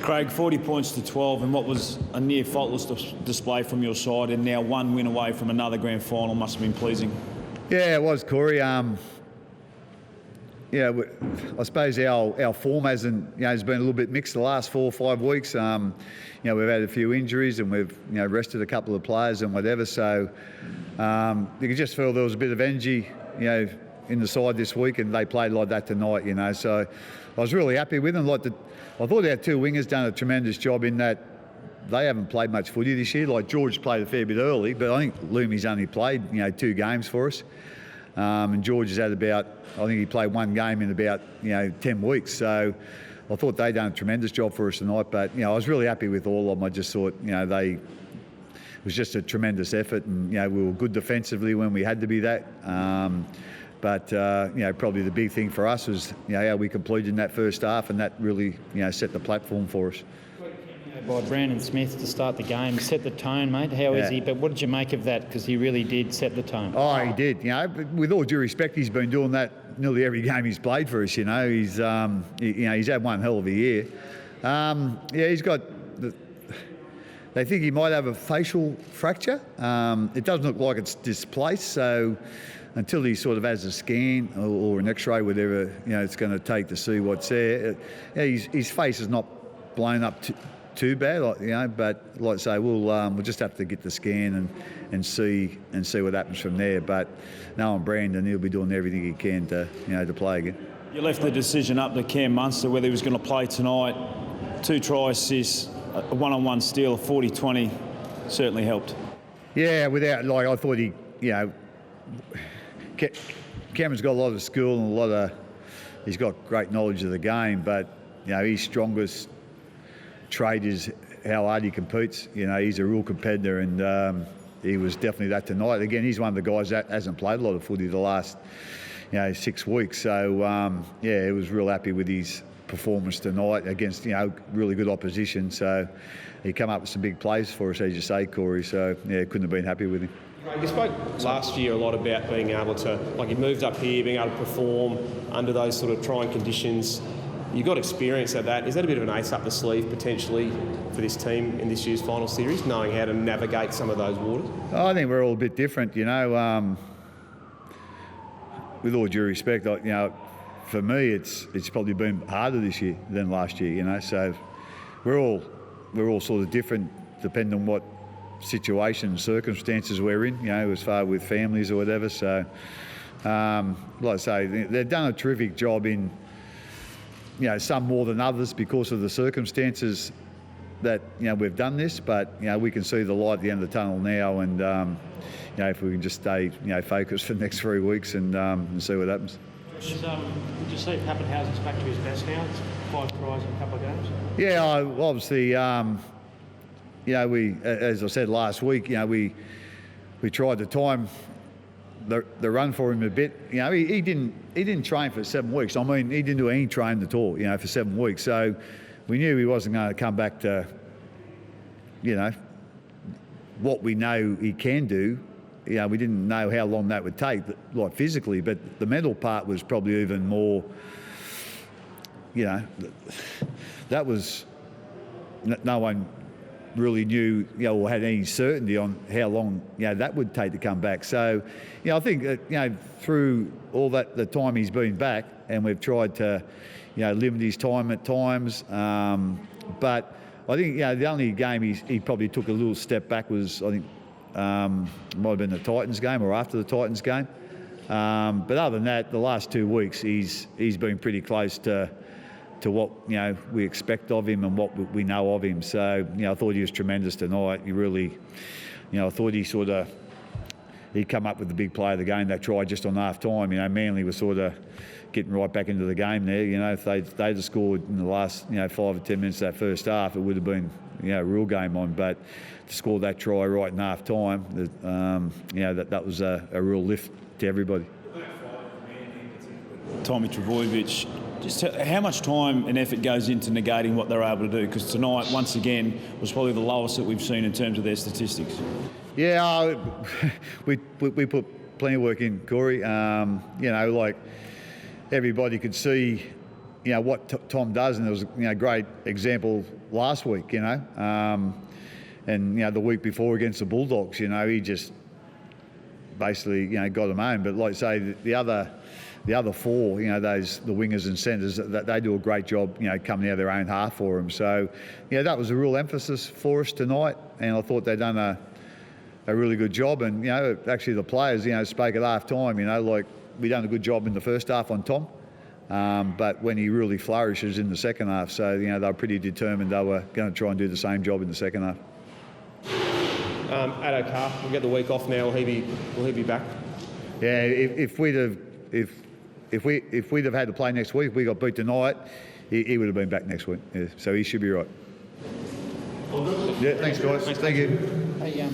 Craig, 40 points to 12 and what was a near faultless display from your side, and now one win away from another grand final must have been pleasing. Yeah, it was, Corey. Yeah, I suppose our form hasn't, has been a little bit mixed the last 4 or 5 weeks. We've had a few injuries and we've, rested a couple of players and whatever. So you could just feel there was a bit of energy, in the side this week, and they played like that tonight. So I was really happy with them. I thought our two wingers done a tremendous job in that they haven't played much footy this year. Like George played a fair bit early, but I think Lumi's only played 2 games for us. And George has had I think he played 1 game in about 10 weeks. So I thought they done a tremendous job for us tonight. But I was really happy with all of them. I just thought it was just a tremendous effort, and we were good defensively when we had to be that. But probably the big thing for us was how we completed in that first half, and that really set the platform for us. By Brandon Smith to start the game, set the tone, mate. How is he? But what did you make of that? Because he really did set the tone. Oh, he did. With all due respect, he's been doing that nearly every game he's played for us. He's he's had one hell of a year. He's got. They think he might have a facial fracture. It doesn't look like it's displaced, so until he sort of has a scan or an X-ray, whatever it's going to take to see what's there. His face is not blown up too bad, but like I say, we'll just have to get the scan and see what happens from there. But knowing Brandon, he'll be doing everything he can to play again. You left the decision up to Cam Munster whether he was going to play tonight. 2 try assists, a one-on-one steal, a 40-20 certainly helped. Yeah, I thought Cameron's got a lot of skill and he's got great knowledge of the game, but his strongest trait is how hard he competes. He's a real competitor, and he was definitely that tonight. Again, he's one of the guys that hasn't played a lot of footy the last 6 weeks. So he was real happy with his performance tonight against really good opposition. So he come up with some big plays for us, as you say, Corey. So couldn't have been happy with him. You spoke last year a lot about being able to, you moved up here, being able to perform under those sort of trying conditions. You got experience at that. Is that a bit of an ace up the sleeve potentially for this team in this year's final series, knowing how to navigate some of those waters? I think we're all a bit different, with all due respect, for me, it's probably been harder this year than last year, So we're all sort of different depending on what situation and circumstances we're in, as far with families or whatever. So, like I say, they've done a terrific job in, some more than others because of the circumstances that we've done this. But we can see the light at the end of the tunnel now, and if we can just stay focused for the next 3 weeks and see what happens. Would you say Pappenhausen's back to his best now? It's 5 tries in a couple of games. Yeah, obviously, we, as I said last week, we tried to time the run for him a bit. He didn't train for 7 weeks. I mean, he didn't do any training at all, for 7 weeks. So we knew he wasn't going to come back to, what we know he can do. We didn't know how long that would take, physically, but the mental part was probably even more, that was, no one really knew, or had any certainty on how long, that would take to come back. So, I think that, through all that, the time he's been back, and we've tried to, limit his time at times, but I think, the only game he probably took a little step back was, I think, might have been the Titans game or after the Titans game. But other than that, the last 2 weeks, he's been pretty close to what we expect of him and what we know of him. So I thought he was tremendous tonight. He really, I thought he come up with the big play of the game. That try just on half time. Manly was sort of getting right back into the game there. If they'd have scored in the last 5 or 10 minutes of that first half, it would have been a real game on. But to score that try right in half time, that was a real lift to everybody. Tommy Trbojevic, just how much time and effort goes into negating what they're able to do? Because tonight, once again, was probably the lowest that we've seen in terms of their statistics. Yeah, we put plenty of work in, Corey. Everybody could see, what Tom does, and there was a great example last week, and the week before against the Bulldogs, he just basically got them home. But like I say, the other four, the wingers and centres, that they do a great job, coming out of their own half for them. So, that was a real emphasis for us tonight, and I thought they'd done a really good job. And actually the players, spoke at half time, like we done a good job in the first half on Tom. But when he really flourishes in the second half, so they were pretty determined they were going to try and do the same job in the second half. Addo Carr, we'll get the week off now. Will he be back? Yeah, if we'd have had to play next week, if we got beat tonight, he would have been back next week. Yeah, so he should be right. Yeah, thanks guys. Thank you. Hey,